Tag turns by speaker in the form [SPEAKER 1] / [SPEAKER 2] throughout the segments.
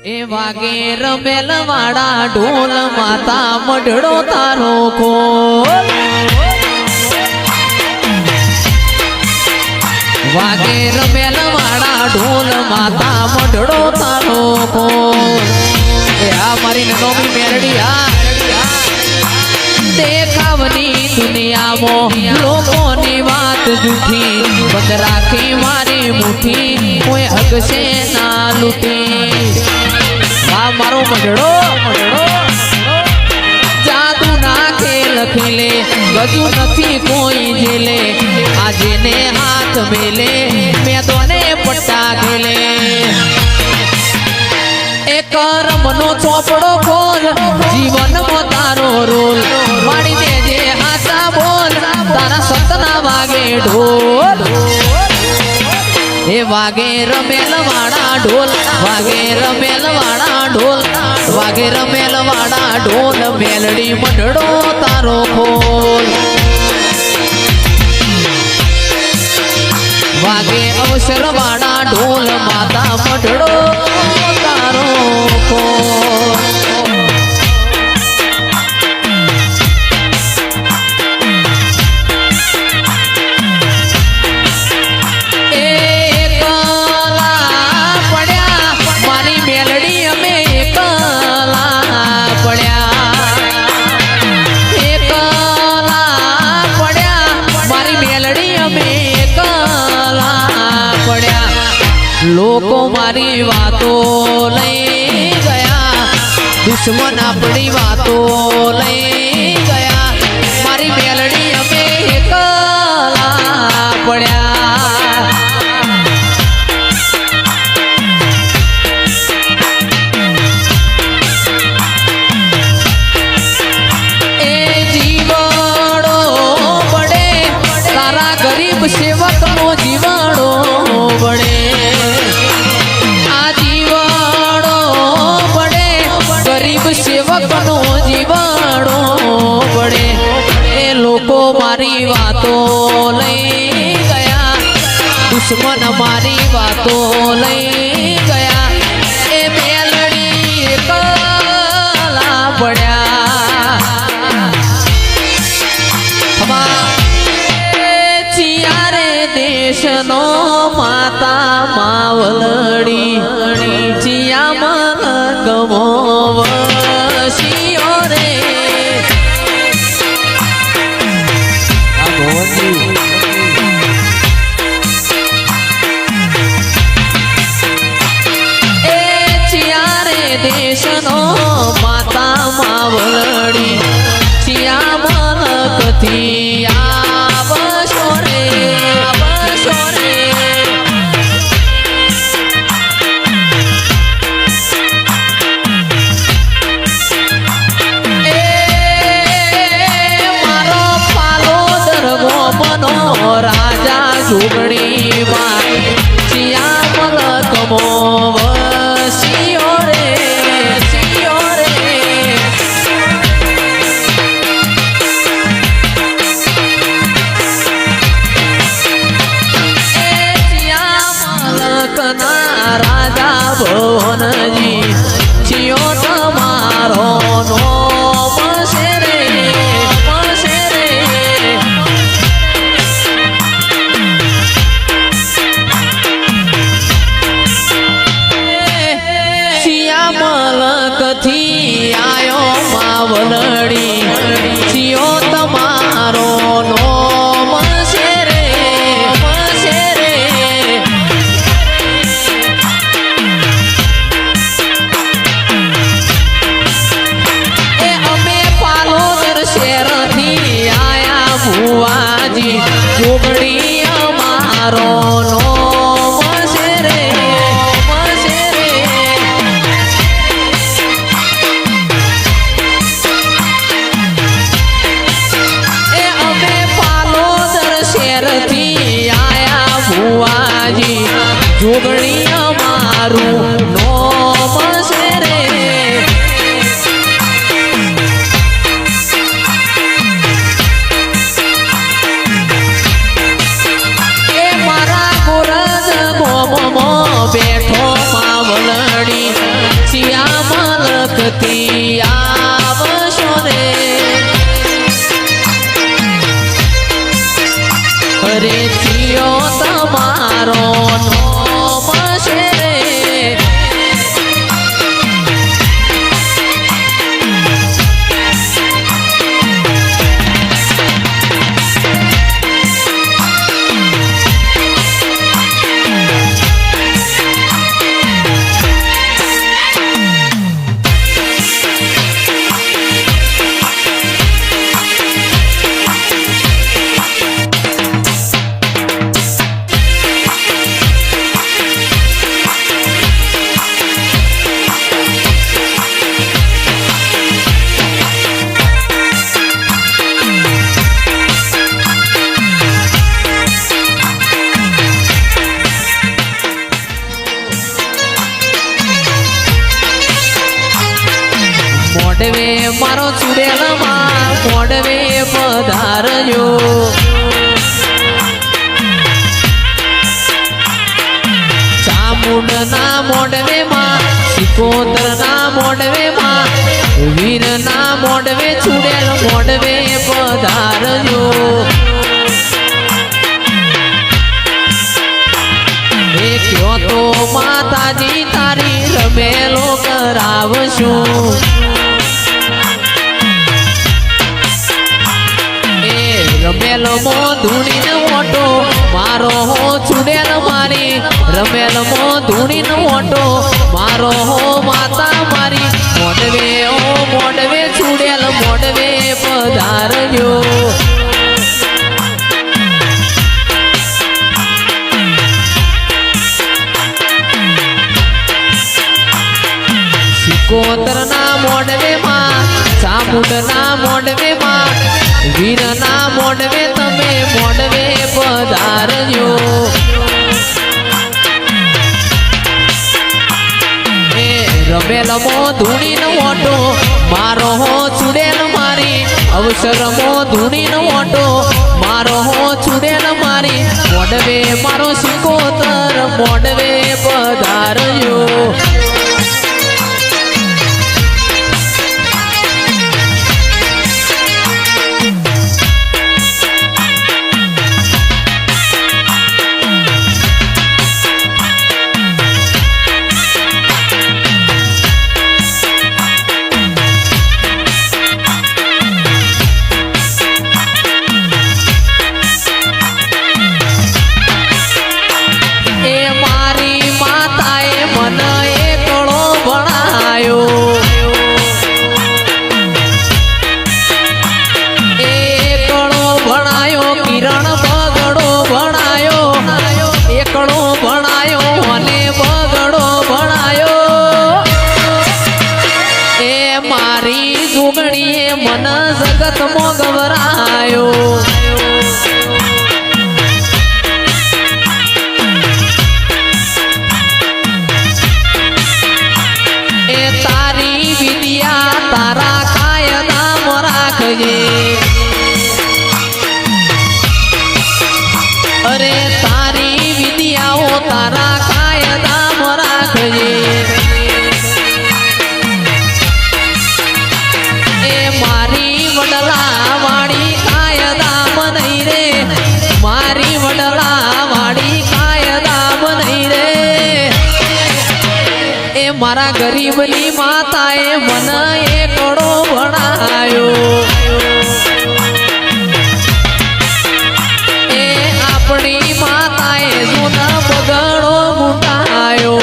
[SPEAKER 1] એ વાગે રમેલ વાળા ઢોલ માતા મઢડો તારો ખોલ વાગે રમેલ વાળા ઢોલ માતા મઢડો તારો ખોલ એ આ મારી નોમી મેરડી દેખાવની દુનિયામાં લોકોની વાત જૂઠી બંધ રાખી મારી મુઠ્ઠી કોઈ હગશે ના લૂટી આ મારો મઢડો જાદુ ના ખેલ ખેલે ગજુ નથી કોઈ જેલે આજે ને હાથ મેલે મેદોને પટ્ટા ખેલે એક રમનો ચોપડો ખોલ જીવનમાં તારો રોલ મારી દેજે હાથા બોલ તારા સતના વાગે ઢોલ એ વાગે રમેલ વાળા ઢોલ વાગે રમેલ વાળા ઢોલ વાગે રમેલ વાળા ઢોલ મેલડી મઢડો તારો ખોલ વાગે અવસર વાળા ઢોલ માતા મઢડો તારો ખોલ લોકો મારી વાતો લઈ ગયા દુશ્મન આપણી વાતો લઈ ગયા મારી મેલડી અમે એકલા પડ્યા એ જીવાડો પડે તારા ગરીબ સેવકનો જીવાડો પડે સેવકનો જીવાડો પડે એ લોકો મારી વાતો લઈ ગયા દુશ્મન મારી વાતો લઈ ગયા એ મેલડી એકલા પડ્યા ચિયારે દેશનો માતા માવલડી ચિયામાં ગમો દેશનો માતા માવલડી ચિયા મલકથી આવશો રે મારો પાલો દરગો મનો રાજા ઝુગડી માં ચિયા મલકમો વસીઓ રે રાજા ભવનજી જીઓ તમારો નો મસે રે મલકથી આયો માવલડી જીઓ તમારો નો મસે રે ભુવાજી ઝુંપડી અમારો નો મસે રે સ્વર્ગથી આવશો રે અરે જીઓ તમારો નોમ છે રે મોડવે મારો ચુડેલમાં મોડવે પધારજો ચામુંડના મોડવે માં સિકોતરના મોડવે માં વીરના મોડવે ચુડેલ મોડવે પધારજો એ કયો તો માતાજી તારી રમેલો કરાવશું રમેલ મો ધૂણીનો ઓટો મારો હો ચુડેલ મારી રમેલ મો ધૂણીનો ઓટો મારો હો માતા મારી મોડવે ઓ મોડવે ચુડેલ મોડવે પધારજો સિકોતરના મોડવે માં ચામુંડના મોડવે માં વીરના મોડવે તમે મોડવે પધારજો એ રમેલ મો ધૂણીનો ઓટો મારો હો ચુડેલ મારી અવસર મો ધૂણીનો ઓટો મારો હો ચુડેલ મારી મોડવે મારો સિકોતર મોડવે પધારજો જોગણીએ મન જગત મો ગવરાયો એ તારી વિદ્યા તારા કાયદા રાખજે અરે તારી વિદ્યાઓ તારા કાયદા રાખજે વડલા વાળી કાયદા બનઈ રે મારી વડલા વાળી કાયદા બનઈ રે એ મારા ગરીબની માતાએ મને એકડો ભણાયો એ આપણી માતાએ જૂના બગડો મૂટાયો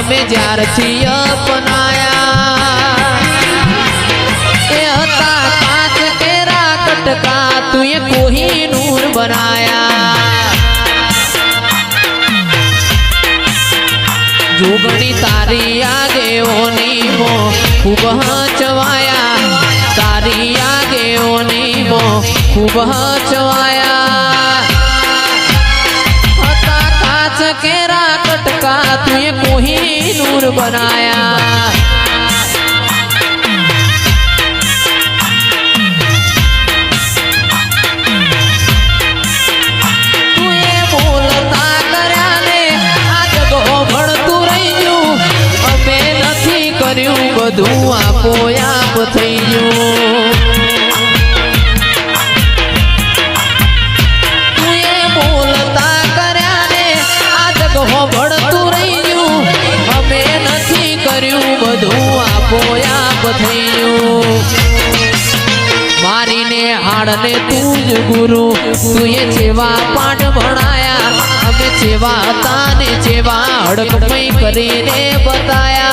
[SPEAKER 1] અમે જ્યારથી અપનાયા એ હતા કાચ કેરા કટકા તુએ કોહિનૂર બનાયા જોગણી તારી આગેઓની મો ખૂબ હચવાયા તારી આગેઓની મો ખૂબ હચવાયા હતા કાચ કેરા કટકા पटका तुए कोहिनूर बनाया तुए बोलता कर्या ने आ जगो भणतुं रही गयुं अमे नथी कर्युं बधुं आपोआप थई गयुं भणतुं रही गयुं अमे नथी कर्युं बधुं आपोआप थई गयुं मारीने हाड़ने तू ज गुरु तुए जेवा पाठ भणाया अमे जेवा हता ने जेवा हड़कमय करीने बताया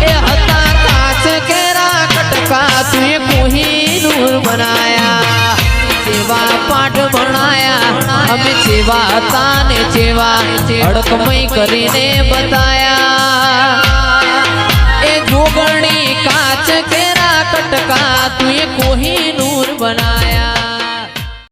[SPEAKER 1] ए हता काच केरा कटका तुए कोहिनूर बनाया जेवा पाठ भणाया अमे जेवा हता ने जेवा हड़कमय करीने बताया ए जोगणी काच के